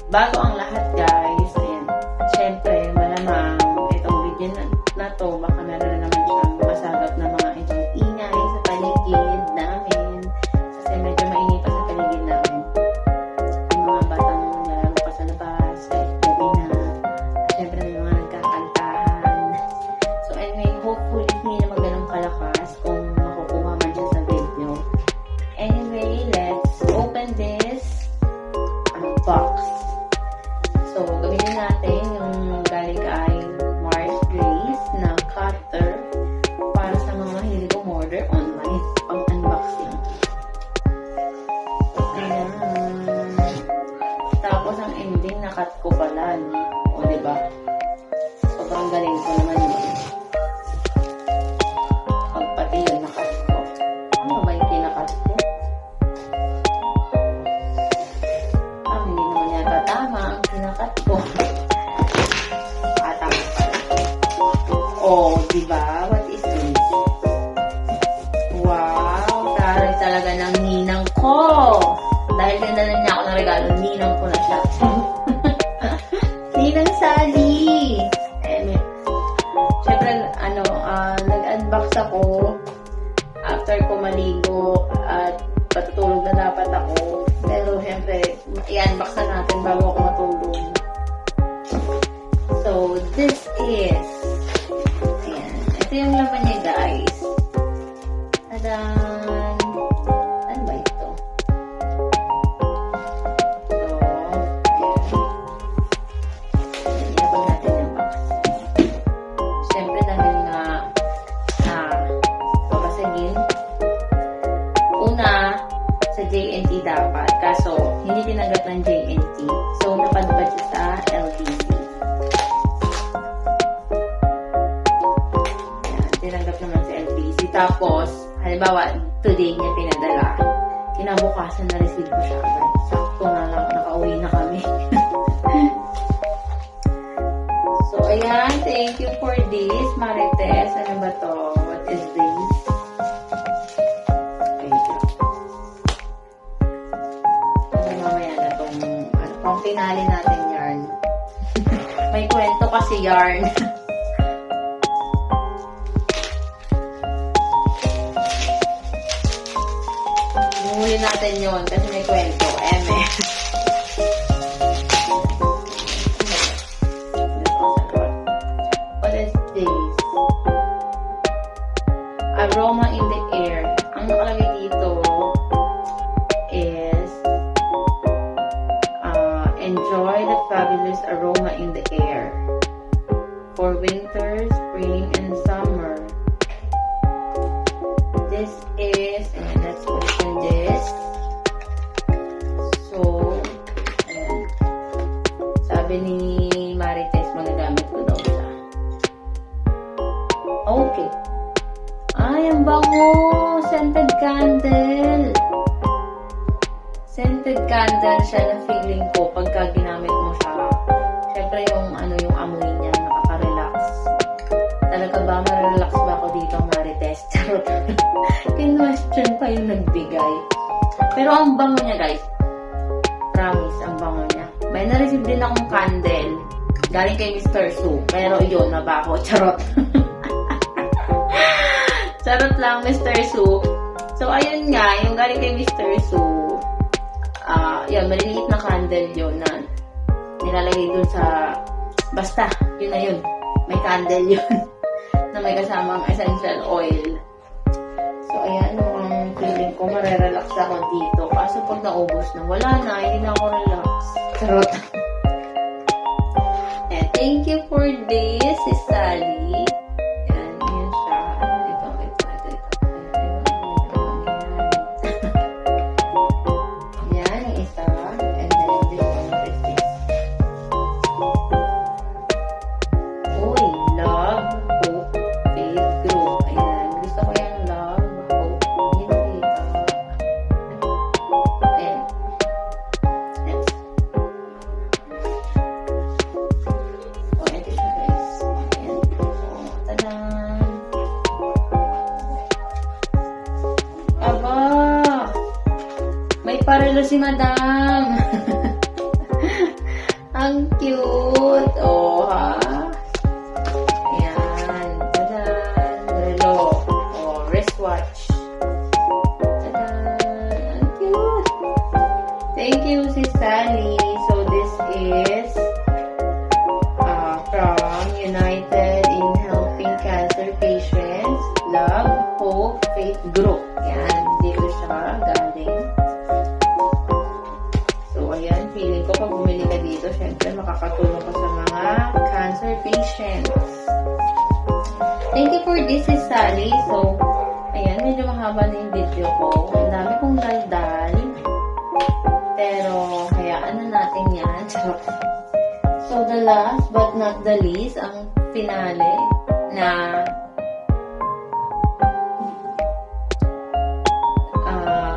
Bago ang lahat guys, ayan, syempre malamang itong video na to, baka meron na naman siyang masagap na mga itong ingay sa paligid namin. Kasi medyo mainit pa sa paligid namin. Yung mga batang nalaro pa sa labas, kahit gabi na. Syempre may mga nagkakantahan. So anyway, hopefully hindi naman ganun kalakas kung makukuha man siya sa video. Anyway, let's open this box. So, gamitin natin yung galing kay Mars Grace na cutter para sa mga mahilig umorder online pang unboxing. Ayan. Tapos, ang ending na-cut ko pala. O, diba? Sobrang galing ko naman yun. Pagpati yun na-cut ko. Ano ba yung kina-cut ko? Hindi naman yata tama ang kinakat ko. Tama pala. Oh, diba? What is this? Wow! Taray talaga ng ninang ko. Dahil dinala niya ako ng regalo, ninang ko na siya. Ninang Sally! Siyempre, nag-unbox ako after ko maligo at patutulog na dapat ako. Pero, siyempre, i-unbox na natin bago ako matulog. So, this is, ayan, ito yung laman niya, guys. Tadan! Ano ba ito? So, ayan. Ilapag natin yung box. Siyempre, dahil nga, papasagin. Una, sa JNT dapat. Kaso, hindi tinanggap ng JNT. So, napadpad siya sa LTC. Ayan, tinanggap naman sa LTC. Tapos, halimbawa, today niya pinadala. Kinabukasan na receive ko siya agad. Sakto na lang, nakauwi na kami. So, ayan. Thank you for this, Marites. Ano ba to? What is this? Pang pinali natin yarn. May kwento kasi yarn. Huli natin yun kasi may kwento. Eme. What is this? Aroma in the air. Ang nakalagay dito is enjoy the fabulous aroma in the air for winter, spring, and summer. This is, and let's open this. So, ayan. Sabi ni Marites, magagamit ko daw siya. Okay. Ay, ang bango! Scented candle! Scented candle siya na feeling ko pagka ginamit mo siya. Siyempre yung amoy niya, nakaka-relax. Talaga ba, marelax ba ako dito, Marites? Charot. Kinwestiyon pa yung nagbigay. Pero ang bango niya, guys. Promise, ang bango niya. May na-receive din akong candle. Galing kay Mr. Su. Pero yun, nabaho. Charot. Charot lang, Mr. Su. So, ayun nga, yung galing kay Mr. Su. Yan, maliliit na candle yun na nilalagay dun sa... Basta, yun na yun. May candle yun. Na may kasamang essential oil. So, ayan, ang feeling ko, marerelax ako dito. Kaso pag naubos na, wala na, hindi na ako relax. Charot. And thank you for this, si Sally. Yan, yun siya. Ito. Yan, yung isa. And then, this one is this. Uy, love, hope, faith, grow. Ayan, gusto ko yung love, hope, hindi ka. Ayan. Next. Oh, ito siya, guys. Ayan. Oh, tadan. Aba! May parelo si Madam. Ang cute. Oh, ha? Ayan. Tadan. Relo. Oh, wristwatch. Tadan. Ang cute. Thank you, si Sally. So, this is from United in Helping Cancer Patients. Love, Hope, Faith, Grow. Ayan. Dito siya galing. So, ayan. Feeling ko pag bumili ka dito, syempre makakatulong ka sa mga cancer patients. Thank you for this, is Sally. So, ayan. Medyo mahaba na yung video ko. Ang dami kong daldal. Pero, hayaan na natin yan. So, the last but not the least, ang finale na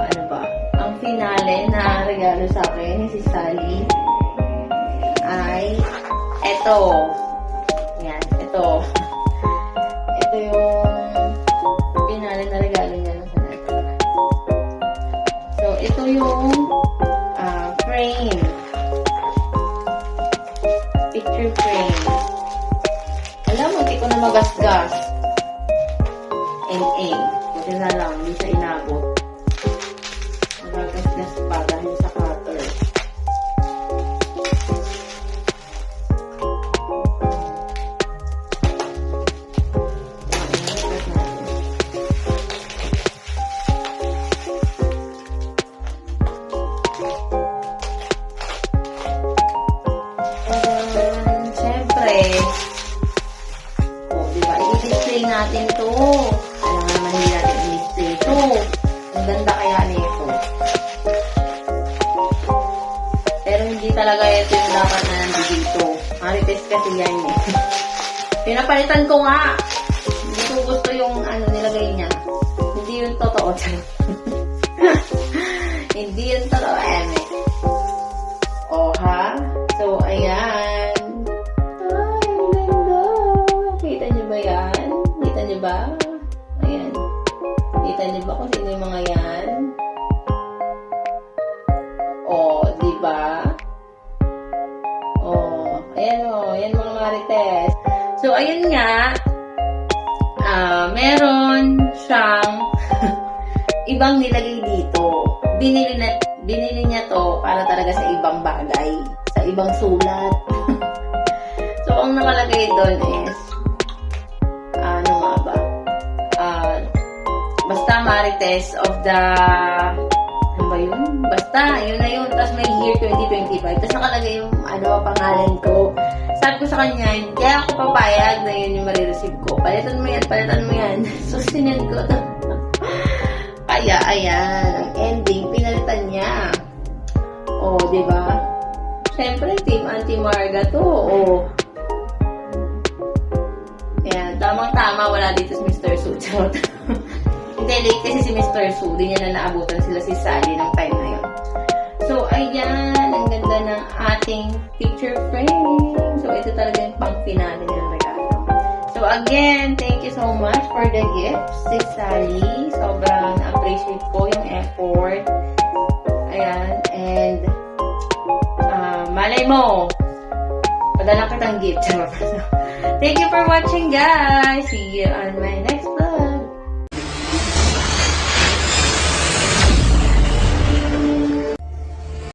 ano ba? Ang finale na regalo sa akin ni si Sally ay eto. Yan, ito. Ito yung finale na regalo niya ng finale. So, ito yung frame. Picture frame. Alam mo, hindi ko na magasgas. NA. Buti na lang, hindi siya inabot. Magagasgas pa dahil sa cutter. Siyempre, diba, i-display natin to. Alam naman hindi natin i-display to. Ang ganda kaya nito. Pero hindi talaga ito yung dapat na nandito. Marites kasi yan eh. Pinapalitan ko nga. Hindi ko gusto yung nilagay niya. Hindi yung totoo. Hindi yung totoo. Oh, ha? So, ayan. Ay, ang ganda. Kita niyo ba yan? Kita niyo ba? Ayan. Kita niyo ba kung sino yung mga yan? Oh, di ba? Oh, ayan o. Ayan mga marites. So, ayun nga. Meron siyang ibang nilagay dito. Binili niya to para talaga sa ibang bagay. Sa ibang sulat. So, ang nakalagay doon is ano nga ba? Basta Marites of the ano ba yun? Basta, yun na yun. Tapos may year 2025. Tapos nakalagay yung pangalan ko. Sabi ko sa kanya, hindi ako papayag na yun yung marireceive ko. Palitan mo yan. So, sinend ko to. Kaya, ayan, ang ending, pinalitan niya. O, diba? Siyempre, Team Auntie Marga to. O. Ayan, tamang-tama, wala dito si Mr. Su. Hindi, late kasi si Mr. Su. Di niya na naabutan sila si Sally ng time na yun. So, ayan, ang ganda ng ating picture frame. So, ito talaga yung pang-finale ng regalo. So, again, thank you so much for the gifts, Sis Sally. Sobrang appreciate ko yung effort. Ayan, and malay mo, padala kitang gift. Thank you for watching, guys. See you on my next